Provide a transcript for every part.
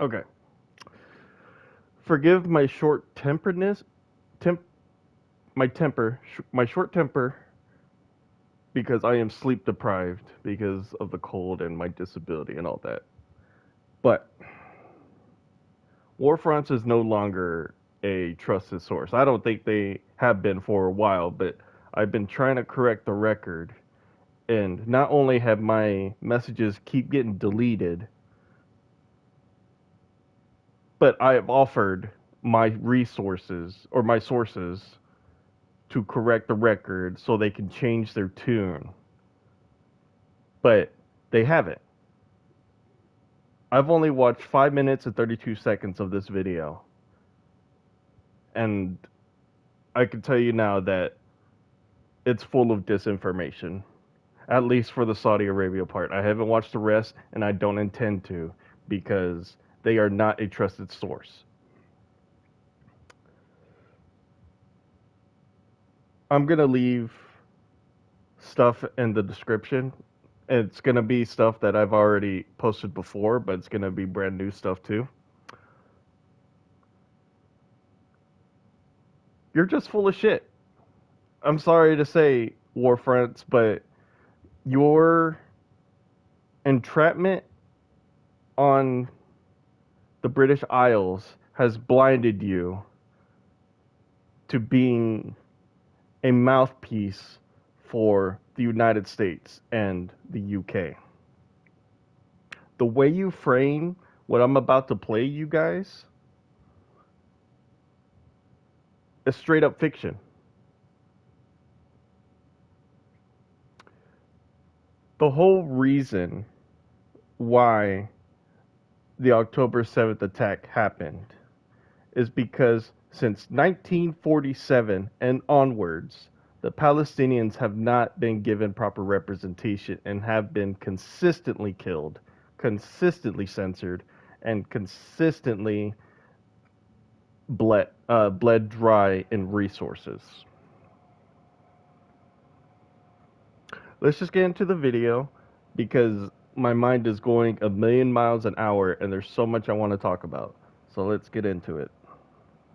Okay. Forgive my short temperedness, temp, my temper, my short temper, because I am sleep deprived because of the cold and my disability and all that. But Warfronts is no longer a trusted source. I don't think they have been for a while, but I've been trying to correct the record, and not only have my messages keep getting deleted, but I have offered my resources or my sources to correct the record so they can change their tune, but they haven't. I've only watched 5 minutes and 32 seconds of this video, and I can tell you now that it's full of disinformation, at least for the Saudi Arabia part. I haven't watched the rest, and I don't intend to because they are not a trusted source. I'm going to leave stuff in the description. It's going to be stuff that I've already posted before, but it's going to be brand new stuff too. You're just full of shit. I'm sorry to say, Warfronts, but your entrapment on the British Isles has blinded you to being a mouthpiece for the United States and the UK. The way you frame what I'm about to play you guys is straight up fiction. The whole reason why the October 7th attack happened is because since 1947 and onwards, the Palestinians have not been given proper representation and have been consistently killed, consistently censored, and consistently bled dry in resources. Let's just get into the video because my mind is going a million miles an hour and there's so much I want to talk about. So let's get into it.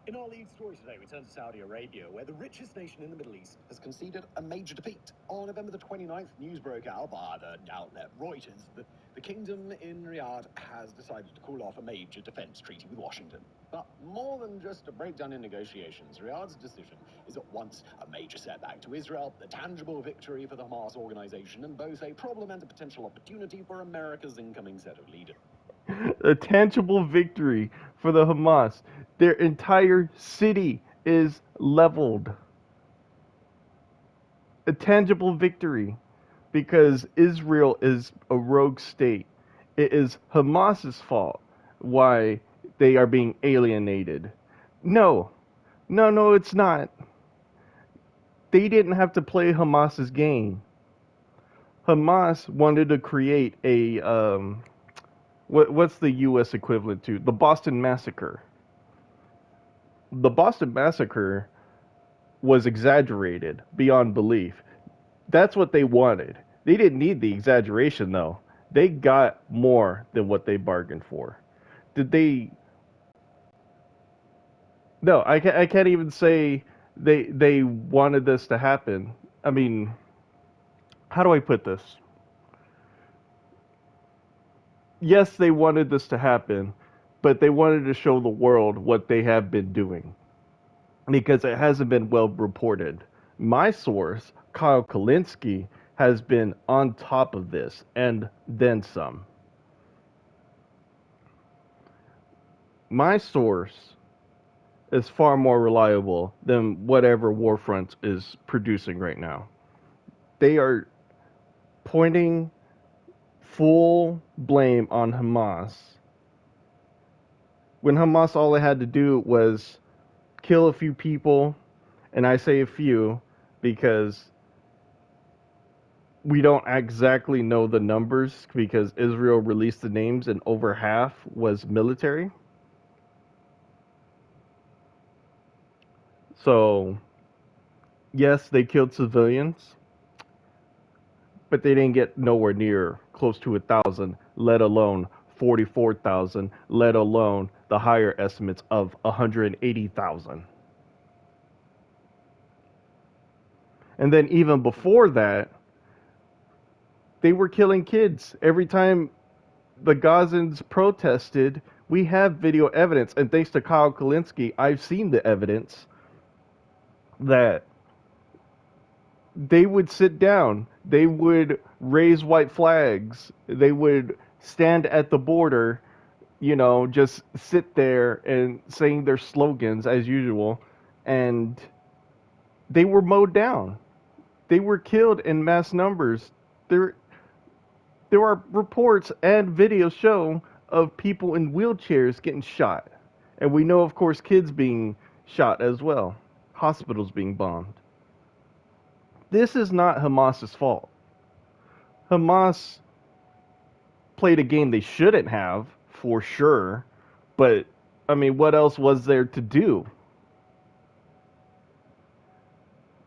In our lead story today, we turn to Saudi Arabia, where the richest nation in the Middle East has conceded a major defeat. On November the 29th, news broke out by the outlet Reuters that the kingdom in Riyadh has decided to call off a major defense treaty with Washington. But more than just a breakdown in negotiations, Riyadh's decision is at once a major setback to Israel, a tangible victory for the Hamas organization, and both a problem and a potential opportunity for America's incoming set of leaders. A tangible victory for the Hamas. Their entire city is leveled. A tangible victory because Israel is a rogue state. It is Hamas's fault why they are being alienated. No, no, it's not. They didn't have to play Hamas's game. Hamas wanted to create a what's the U.S. equivalent to the Boston Massacre. The Boston Massacre was exaggerated beyond belief. That's what they wanted. They didn't need the exaggeration though. They got more than what they bargained for. Did they? No, I can't even say they wanted this to happen. I mean, how do I put this? Yes, they wanted this to happen, but they wanted to show the world what they have been doing because it hasn't been well reported. My source, Kyle Kalinske, has been on top of this and then some. My source is far more reliable than whatever Warfront is producing right now. They are pointing full blame on Hamas when Hamas all they had to do was kill a few people, and I say a few because we don't exactly know the numbers because Israel released the names and over half was military. So, yes, they killed civilians, but they didn't get nowhere near close to 1,000, let alone 44,000, let alone the higher estimates of 180,000. And then even before that, they were killing kids. Every time the Gazans protested, we have video evidence, and thanks to Kyle Kalinske, I've seen the evidence that they would sit down, they would raise white flags, they would stand at the border, just sit there and saying their slogans as usual, and they were mowed down. They were killed in mass numbers. There, there are reports and videos show of people in wheelchairs getting shot. And we know, of course, kids being shot as well, hospitals being bombed. This is not Hamas's fault. Hamas played a game they shouldn't have, for sure. But, I mean, what else was there to do?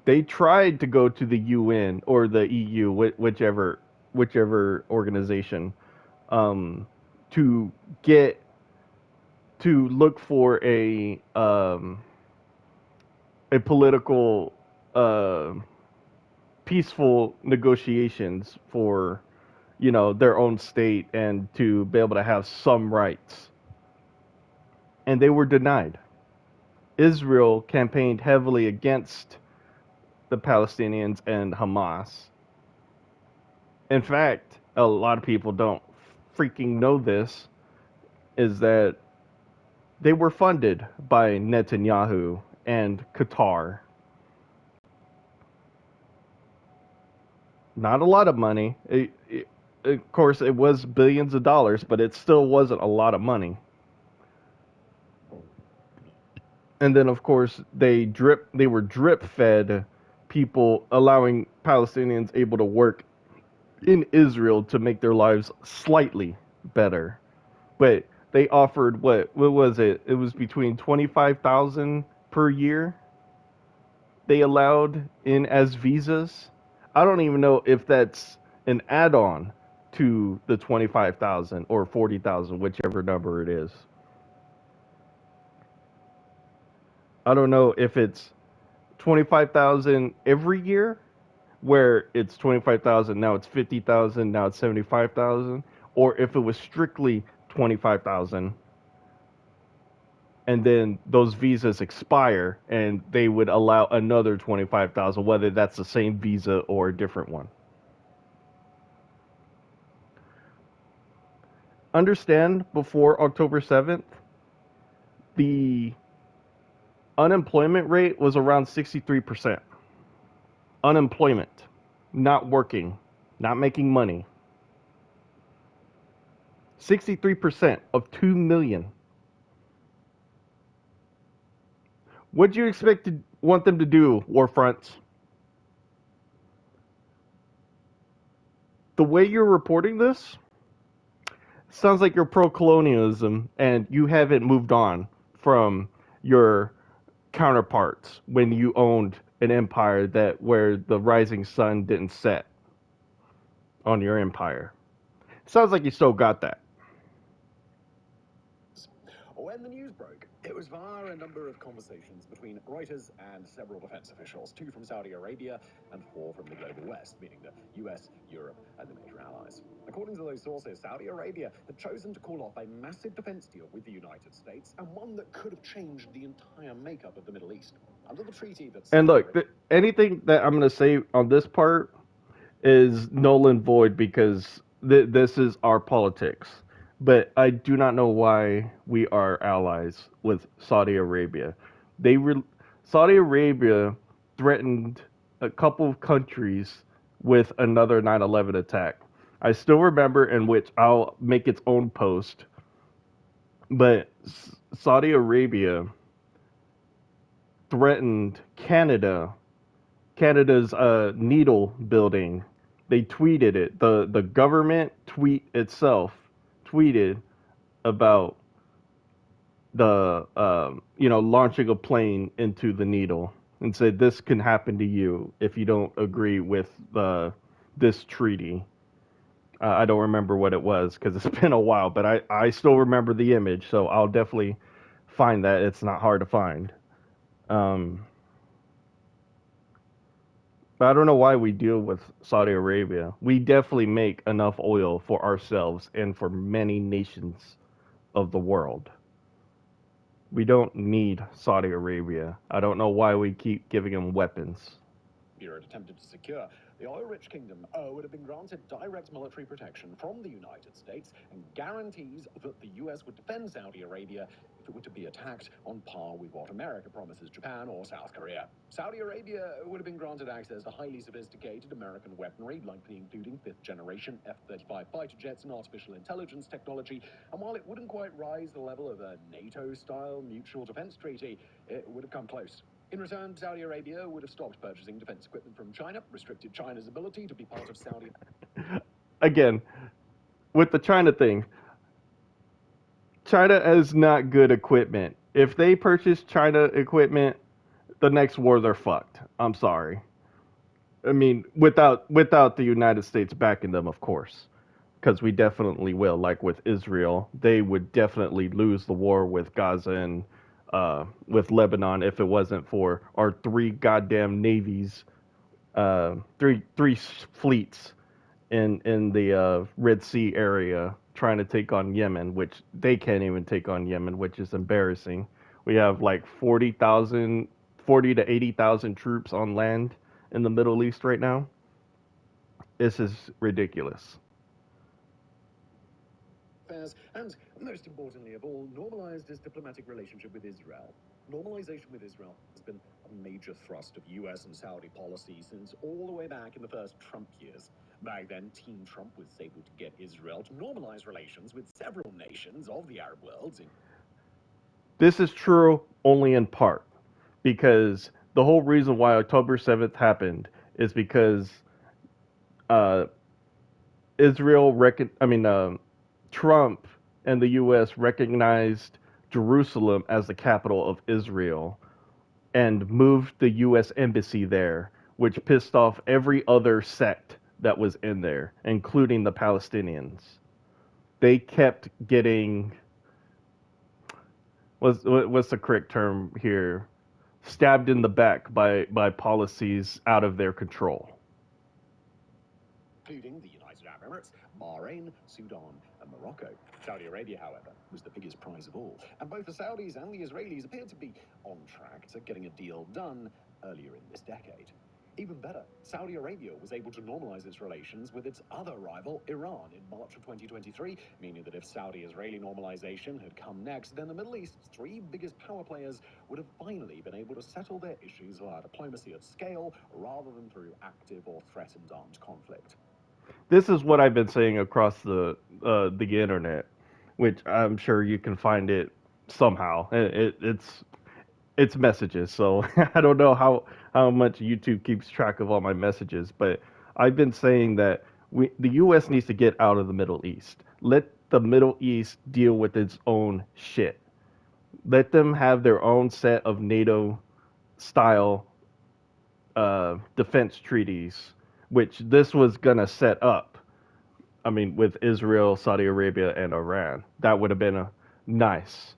They tried to go to the UN or the EU, whichever organization, to get to look for a political peaceful negotiations for their own state and to be able to have some rights, and they were denied. Israel campaigned heavily against the Palestinians and Hamas. In fact, a lot of people don't freaking know this, is that they were funded by Netanyahu and Qatar. Not a lot of money. Of course, it was billions of dollars, but it still wasn't a lot of money. And then, of course, they were drip fed people, allowing Palestinians able to work in Israel to make their lives slightly better. But they offered what was it? It was between 25,000 per year they allowed in as visas. I don't even know if that's an add-on to the 25,000 or 40,000, whichever number it is. I don't know if it's 25,000 every year, where it's 25,000, now it's 50,000, now it's 75,000, or if it was strictly 25,000 and then those visas expire and they would allow another 25,000, whether that's the same visa or a different one. Understand, before October 7th, the unemployment rate was around 63%. Unemployment, not working, not making money. 63% of 2 million. What do you expect to want them to do, war fronts? The way you're reporting this sounds like you're pro-colonialism and you haven't moved on from your counterparts when you owned an empire where the rising sun didn't set on your empire. Sounds like you still got that. When the news broke, it was via a number of conversations between Reuters and several defense officials, 2 from Saudi Arabia and 4 from the global West, meaning the US, Europe, and the major allies. According to those sources, Saudi Arabia had chosen to call off a massive defense deal with the United States, and one that could have changed the entire makeup of the Middle East. Under the treaty that... And look, anything that I'm going to say on this part is null and void, because this is our politics. But I do not know why we are allies with Saudi Arabia. Saudi Arabia threatened a couple of countries with another 9/11 attack. I still remember, in which I'll make its own post. But Saudi Arabia threatened Canada's needle building. They tweeted it. The government tweet itself tweeted about the launching a plane into the needle, and said this can happen to you if you don't agree with this treaty. I don't remember what it was because it's been a while, but I still remember the image, so I'll definitely find that. It's not hard to find. Um, but I don't know why we deal with Saudi Arabia. We definitely make enough oil for ourselves and for many nations of the world. We don't need Saudi Arabia. I don't know why we keep giving them weapons. Europe attempted to secure, the oil-rich kingdom would have been granted direct military protection from the United States and guarantees that the US would defend Saudi Arabia if it were to be attacked on par with what America promises Japan or South Korea. Saudi Arabia would have been granted access to highly sophisticated American weaponry, likely including fifth-generation F-35 fighter jets and artificial intelligence technology, and while it wouldn't quite rise to the level of a NATO-style mutual defense treaty, it would have come close. In return, Saudi Arabia would have stopped purchasing defense equipment from China, restricted China's ability to be part of Saudi. Again, with the China thing, China has not good equipment. If they purchase China equipment, the next war they're fucked. I'm sorry. I mean, without the United States backing them, of course, because we definitely will. Like with Israel, they would definitely lose the war with Gaza and with Lebanon if it wasn't for our three goddamn navies, three fleets in the Red Sea area trying to take on Yemen, which they can't even take on Yemen, which is embarrassing. We have like 40 to 80,000 troops on land in the Middle East right now. This is ridiculous. Affairs, and most importantly of all, normalized his diplomatic relationship with Israel. Normalization with Israel has been a major thrust of US and Saudi policy since all the way back in the first Trump years. Back then, Team Trump was able to get Israel to normalize relations with several nations of the Arab world. This is true only in part because the whole reason why October 7th happened is because uh, Trump and the U.S. recognized Jerusalem as the capital of Israel and moved the U.S. embassy there, which pissed off every other sect that was in there, including the Palestinians. They kept getting what's the correct term here? Stabbed in the back by policies out of their control. Including the United Arab Emirates, Bahrain, Sudan, and Morocco. Saudi Arabia, however, was the biggest prize of all, and both the Saudis and the Israelis appeared to be on track to getting a deal done earlier in this decade. Even better, Saudi Arabia was able to normalize its relations with its other rival, Iran, in March of 2023, meaning that if Saudi-Israeli normalization had come next, then the Middle East's three biggest power players would have finally been able to settle their issues via diplomacy at scale rather than through active or threatened armed conflict. This is what I've been saying across the internet, which I'm sure you can find it somehow. It's messages, so I don't know how much YouTube keeps track of all my messages, but I've been saying that the U.S. needs to get out of the Middle East. Let the Middle East deal with its own shit. Let them have their own set of NATO style defense treaties, which this was gonna set up. I mean, with Israel, Saudi Arabia, and Iran, that would have been nice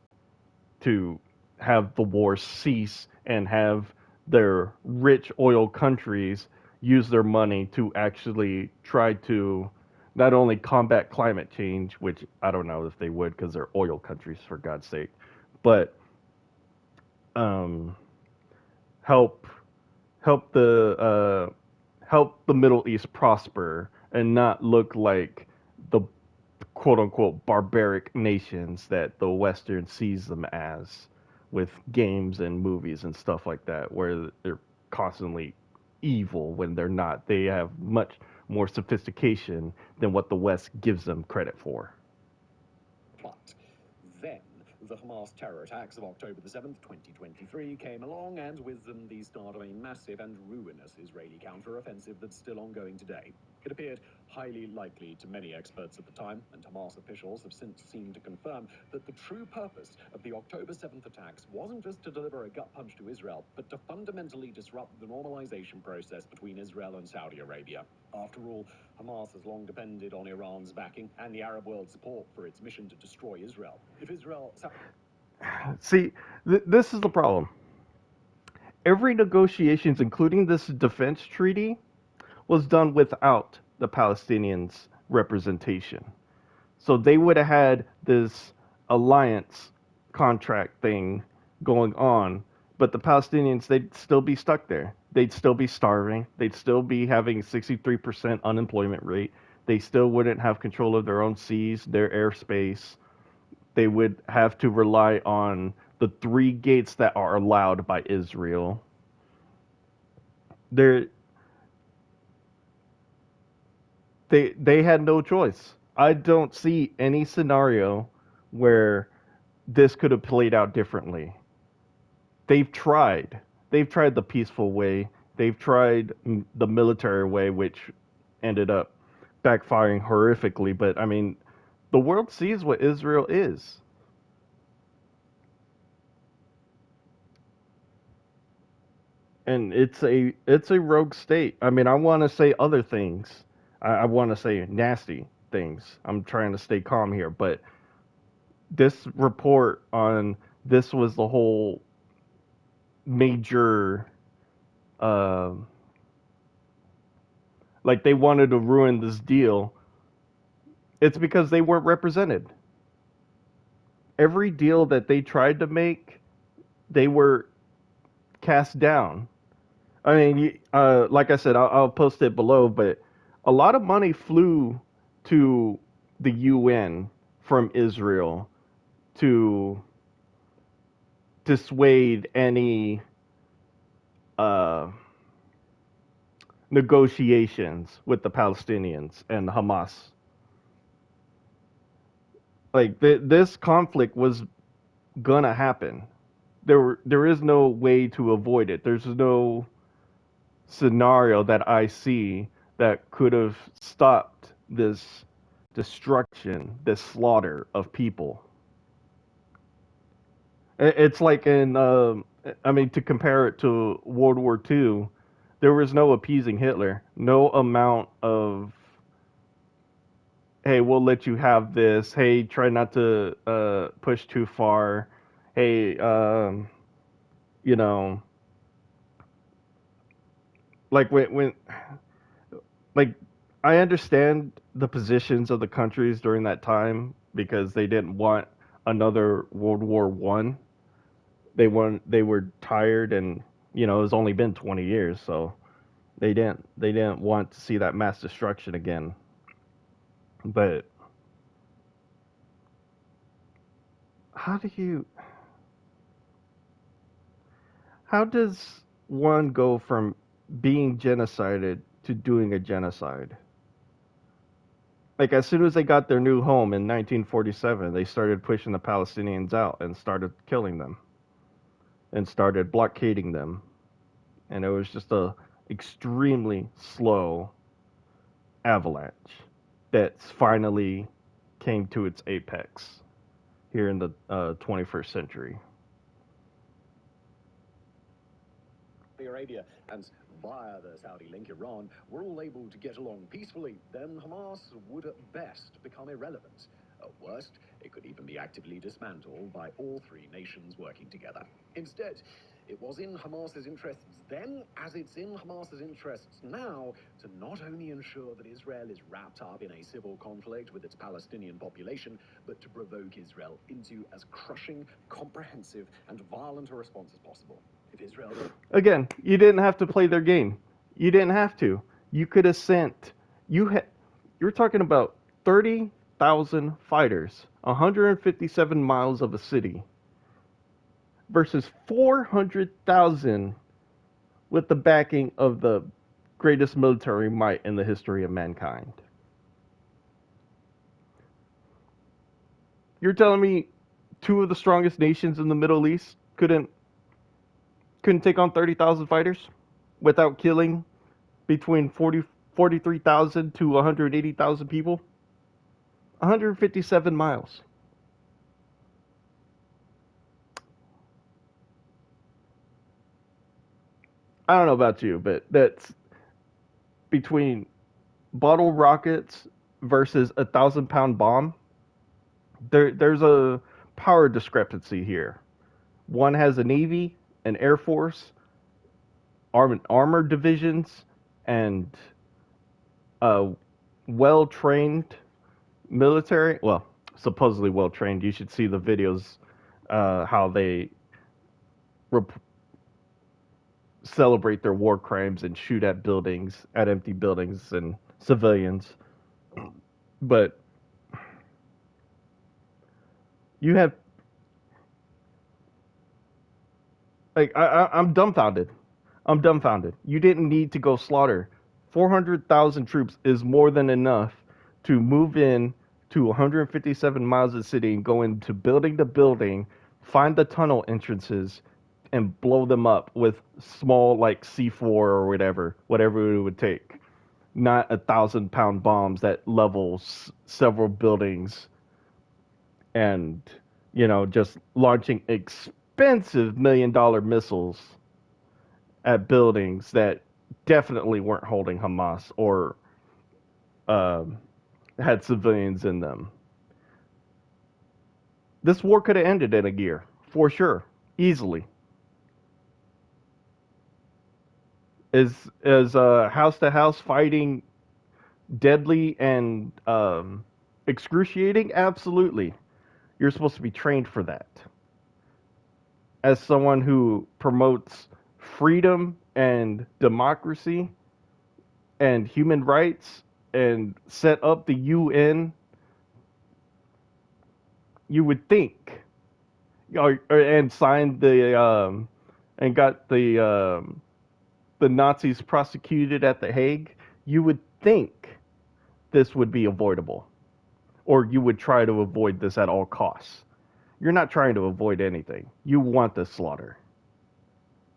to have the war cease and have their rich oil countries use their money to actually try to not only combat climate change, which I don't know if they would because they're oil countries for God's sake, but um, help help the Middle East prosper and not look like the quote unquote barbaric nations that the Western sees them as with games and movies and stuff like that, where they're constantly evil when they're not. They have much more sophistication than what the West gives them credit for. But then the Hamas terror attacks of October the 7th, 2023 came along, and with them the start of a massive and ruinous Israeli counter-offensive that's still ongoing today. It appeared highly likely to many experts at the time, and Hamas officials have since seemed to confirm that the true purpose of the October 7th attacks wasn't just to deliver a gut punch to Israel, but to fundamentally disrupt the normalization process between Israel and Saudi Arabia. After all, Hamas has long depended on Iran's backing and the Arab world's support for its mission to destroy Israel. If Israel... See, this is the problem. Every negotiations, including this defense treaty, was done without the Palestinians' representation. So they would have had this alliance contract thing going on, but the Palestinians, they'd still be stuck there. They'd still be starving. They'd still be having 63% unemployment rate. They still wouldn't have control of their own seas, their airspace. They would have to rely on the three gates that are allowed by Israel. They're, they had no choice. I don't see any scenario where this could have played out differently. They've tried. They've tried the peaceful way. They've tried the military way, which ended up backfiring horrifically. But I mean, the world sees what Israel is. And it's a rogue state. I mean, I want to say other things. I want to say nasty things. I'm trying to stay calm here, but this report on this was the whole major, uh, like they wanted to ruin this deal. It's because they weren't represented. Every deal that they tried to make, they were cast down. I mean, like I said, I'll post it below, but a lot of money flew to the UN from Israel to dissuade any uh, negotiations with the Palestinians and Hamas. Like this conflict was gonna happen. There is no way to avoid it. There's no scenario that I see that could have stopped this destruction, this slaughter of people. It's like in, I mean, to compare it to World War II, there was no appeasing Hitler. No amount of, hey, we'll let you have this. Hey, try not to push too far. Hey, you know, like when like I understand the positions of the countries during that time because they didn't want another World War One. They were tired, and it's only been 20 years, so they didn't want to see that mass destruction again. But how do you how does one go from being genocided to doing a genocide? Like as soon as they got their new home in 1947, they started pushing the Palestinians out and started killing them and started blockading them, and it was just a extremely slow avalanche that finally came to its apex here in the 21st century. Saudi Arabia and via the Saudi link Iran were all able to get along peacefully, then Hamas would at best become irrelevant. At worst, it could even be actively dismantled by all three nations working together. Instead, it was in Hamas's interests then, as it's in Hamas's interests now, to not only ensure that Israel is wrapped up in a civil conflict with its Palestinian population, but to provoke Israel into as crushing, comprehensive, and violent a response as possible. If Israel... Again, you didn't have to play their game. You didn't have to. You could have sent. You're talking about 30,000 fighters, 157 miles of a city, versus 400,000 with the backing of the greatest military might in the history of mankind. You're telling me two of the strongest nations in the Middle East couldn't take on 30,000 fighters without killing between 40 43,000 to 180,000 people. 157 miles. I don't know about you, but that's between bottle rockets versus a 1,000 pound bomb. There's a power discrepancy here. One has a navy, an air force, armored divisions, and a well trained military. Well, supposedly well trained. You should see the videos, how they rep- celebrate their war crimes and shoot at buildings, at empty buildings and civilians. But you have, like, I'm dumbfounded. I'm dumbfounded. You didn't need to go slaughter. 400,000 troops is more than enough to move in to 157 miles of the city and go into building to building, find the tunnel entrances, and blow them up with small, like C4 or whatever it would take. Not 1,000 pound bombs that level several buildings and, just launching expensive $1 million missiles at buildings that definitely weren't holding Hamas or um, had civilians in them. This war could have ended in a year, for sure, easily. Is house to house fighting deadly and excruciating? Absolutely. You're supposed to be trained for that. As someone who promotes freedom and democracy and human rights and set up the UN, you would think, and signed and got the Nazis prosecuted at the Hague, you would think this would be avoidable, or you would try to avoid this at all costs. You're not trying to avoid anything. You want the slaughter.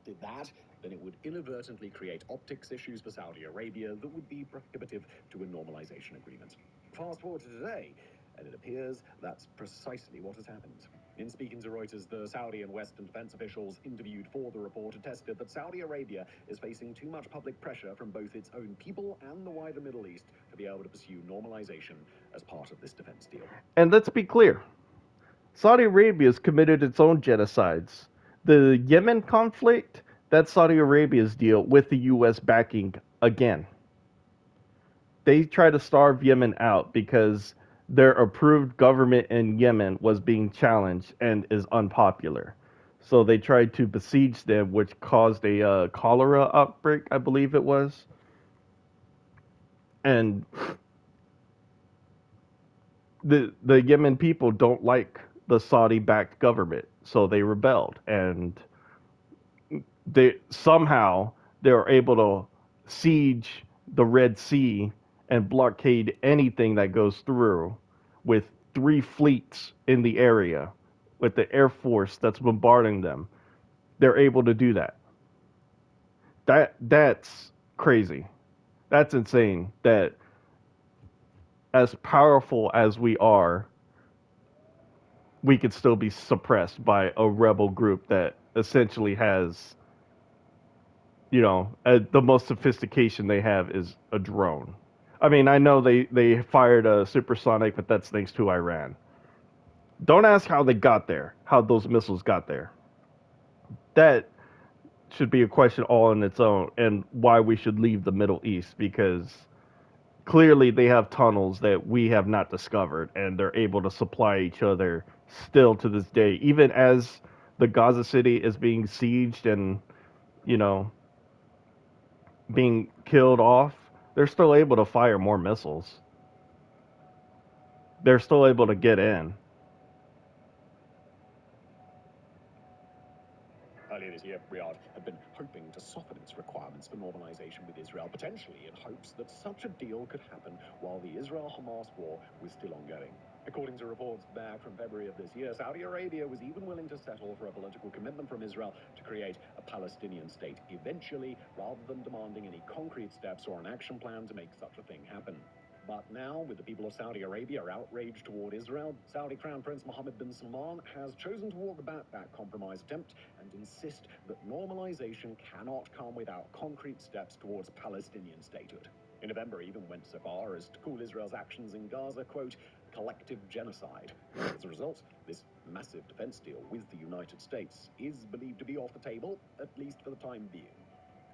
Did that, then it would inadvertently create optics issues for Saudi Arabia that would be prohibitive to a normalization agreement. Fast forward to today, and it appears that's precisely what has happened. In speaking to Reuters, the Saudi and Western defense officials interviewed for the report attested that Saudi Arabia is facing too much public pressure from both its own people and the wider Middle East to be able to pursue normalization as part of this defense deal. And let's be clear, Saudi Arabia has committed its own genocides. The Yemen conflict, that's Saudi Arabia's deal with the U.S. backing again. They try to starve Yemen out because their approved government in Yemen was being challenged and is unpopular. So they tried to besiege them, which caused a cholera outbreak, I believe it was. And the Yemen people don't like the Saudi-backed government, so they rebelled, and they were able to siege the Red Sea and blockade anything that goes through with 3 fleets in the area, with the Air Force that's bombarding them. They're able to do that. That's crazy. That's insane. That as powerful as we are, we could still be suppressed by a rebel group that essentially has, the most sophistication they have is a drone. I mean, I know they fired a supersonic, but that's thanks to Iran. Don't ask how they got there, how those missiles got there. That should be a question all on its own, and why we should leave the Middle East, because clearly they have tunnels that we have not discovered, and they're able to supply each other still to this day, even as the Gaza city is being sieged and, you know, being killed off. They're still able to fire more missiles. They're still able to get in. Earlier this year, Riyadh had been hoping to soften its requirements for normalization with Israel, potentially in hopes that such a deal could happen while the Israel-Hamas war was still ongoing. According to reports back from February of this year, Saudi Arabia was even willing to settle for a political commitment from Israel to create a Palestinian state eventually, rather than demanding any concrete steps or an action plan to make such a thing happen. But now, with the people of Saudi Arabia outraged toward Israel, Saudi Crown Prince Mohammed bin Salman has chosen to walk back that compromise attempt and insist that normalization cannot come without concrete steps towards Palestinian statehood. In November, he even went so far as to call Israel's actions in Gaza, quote, collective genocide. As a result, this massive defense deal with the United States is believed to be off the table, at least for the time being.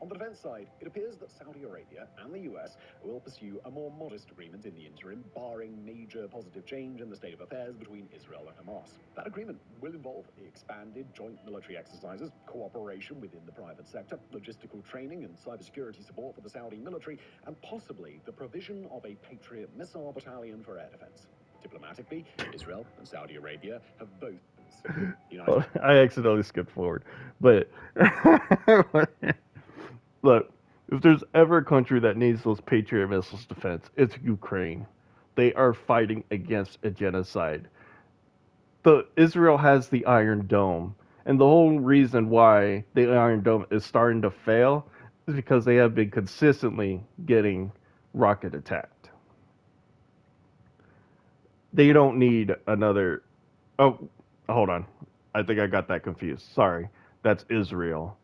On the defense side, it appears that Saudi Arabia and the US will pursue a more modest agreement in the interim, barring major positive change in the state of affairs between Israel and Hamas. That agreement will involve expanded joint military exercises, cooperation within the private sector, logistical training and cybersecurity support for the Saudi military, and possibly the provision of a Patriot missile battalion for air defense. Diplomatically, Israel and Saudi Arabia have both Oh, I accidentally skipped forward. But look, if there's ever a country that needs those Patriot missiles defense, it's Ukraine. They are fighting against a genocide. The Israel has the Iron Dome, and the whole reason why the Iron Dome is starting to fail is because they have been consistently getting rocket attacked. They don't need another. Oh, hold on. I think I got that confused. Sorry. That's Israel.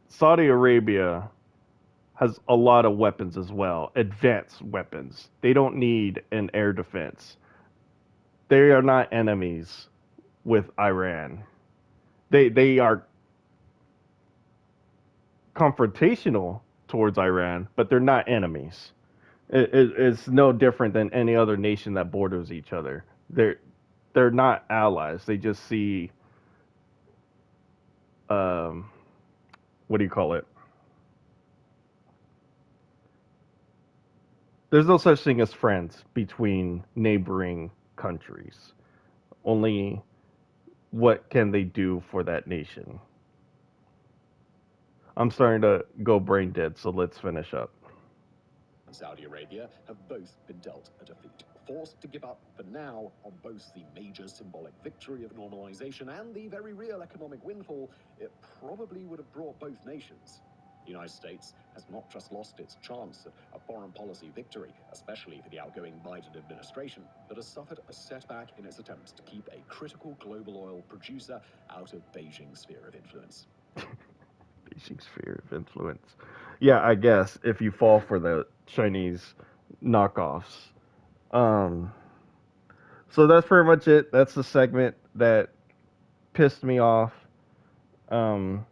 Saudi Arabia has a lot of weapons as well, advanced weapons. They don't need an air defense. They are not enemies with Iran. They are confrontational towards Iran, but they're not enemies. It's no different than any other nation that borders each other. They're not allies. They just see um, what do you call it? There's no such thing as friends between neighboring countries. Only what can they do for that nation. I'm starting to go brain dead, so let's finish up. Saudi Arabia have both been dealt a defeat, forced to give up for now on both the major symbolic victory of normalization and the very real economic windfall it probably would have brought both nations. The United States has not just lost its chance at a foreign policy victory, especially for the outgoing Biden administration, but has suffered a setback in its attempts to keep a critical global oil producer out of Beijing's sphere of influence. Beijing sphere of influence. Yeah, I guess if you fall for the Chinese knockoffs. Um, so that's pretty much it. That's the segment that pissed me off. Um,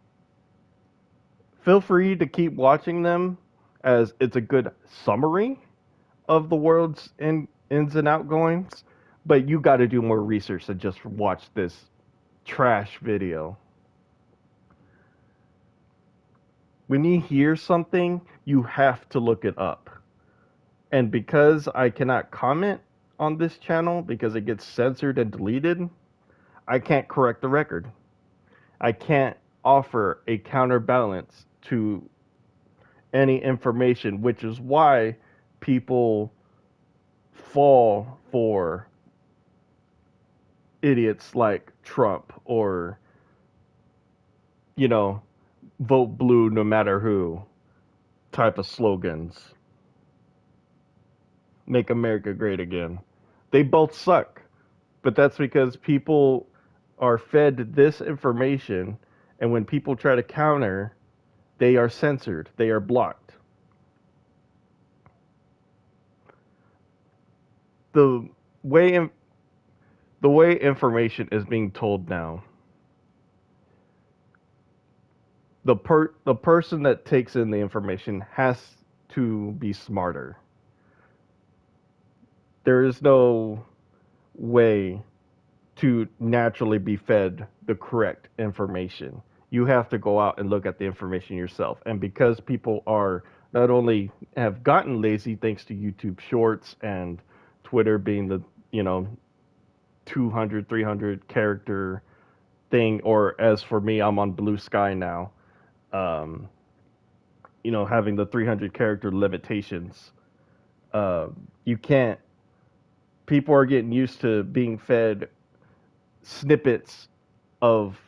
feel free to keep watching them as it's a good summary of the world's ins and outgoings. But you got to do more research than just watch this trash video. When you hear something, you have to look it up. And because I cannot comment on this channel because it gets censored and deleted, I can't correct the record. I can't offer a counterbalance to any information, which is why people fall for idiots like Trump or, you know, vote blue no matter who type of slogans. Make America great again. They both suck. But that's because people are fed this information, and when people try to counter, they are censored, they are blocked. The way the way information is being told now, the person that takes in the information has to be smarter. There is no way to naturally be fed the correct information. You have to go out and look at the information yourself. And because people are not only have gotten lazy thanks to YouTube Shorts and Twitter being the, you know, 200, 300 character thing, or as for me, I'm on Blue Sky now, um, you know, having the 300 character limitations, uh, you can't People are getting used to being fed snippets of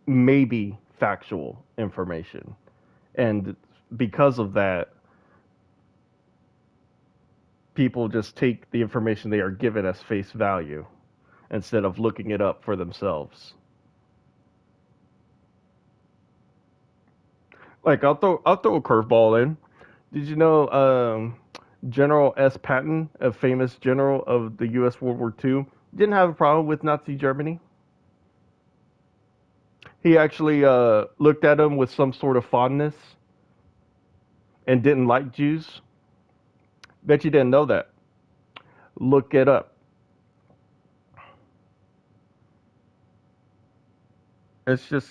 maybe factual information. And because of that, people just take the information they are given as face value instead of looking it up for themselves. Like I'll throw a curveball in. Did you know General S. Patton, a famous general of the U.S. World War II, didn't have a problem with Nazi Germany? He actually looked at them with some sort of fondness and didn't like Jews. Bet you didn't know that. Look it up. It's just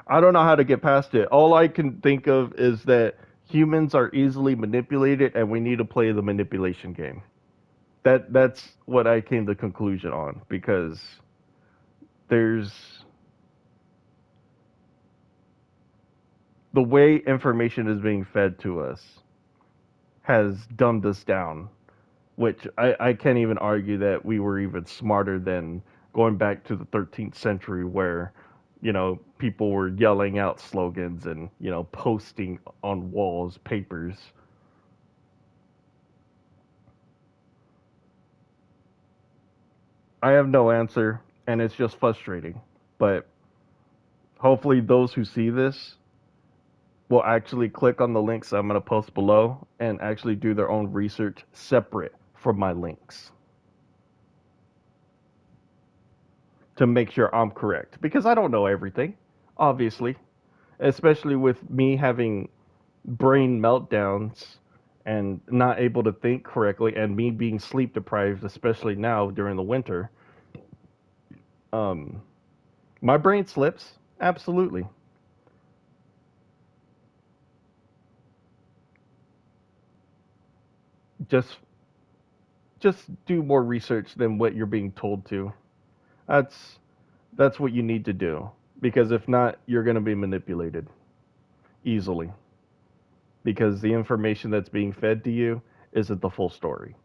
I don't know how to get past it. All I can think of is that humans are easily manipulated and we need to play the manipulation game. That's what I came to conclusion on because there's the way information is being fed to us has dumbed us down, which I can't even argue that we were even smarter than going back to the 13th century where, people were yelling out slogans and, posting on walls, papers. I have no answer, and it's just frustrating. But hopefully, those who see this will actually click on the links I'm going to post below and actually do their own research separate from my links to make sure I'm correct. Because I don't know everything, obviously, especially with me having brain meltdowns and not able to think correctly and me being sleep deprived, especially now during the winter. Um, my brain slips, absolutely. Just just do more research than what you're being told to. That's that's what you need to do because if not, you're going to be manipulated easily because the information that's being fed to you isn't the full story.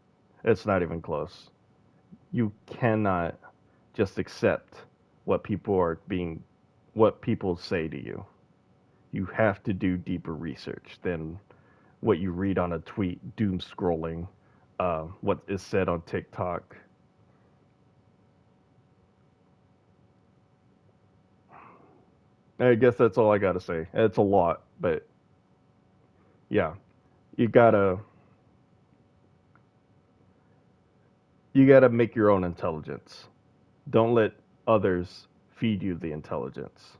It's not even close. You cannot just accept what people are being what people say to you. You have to do deeper research than what you read on a tweet, doom scrolling, what is said on TikTok. I guess that's all I gotta say. It's a lot, but yeah, you gotta you gotta make your own intelligence. Don't let others feed you the intelligence.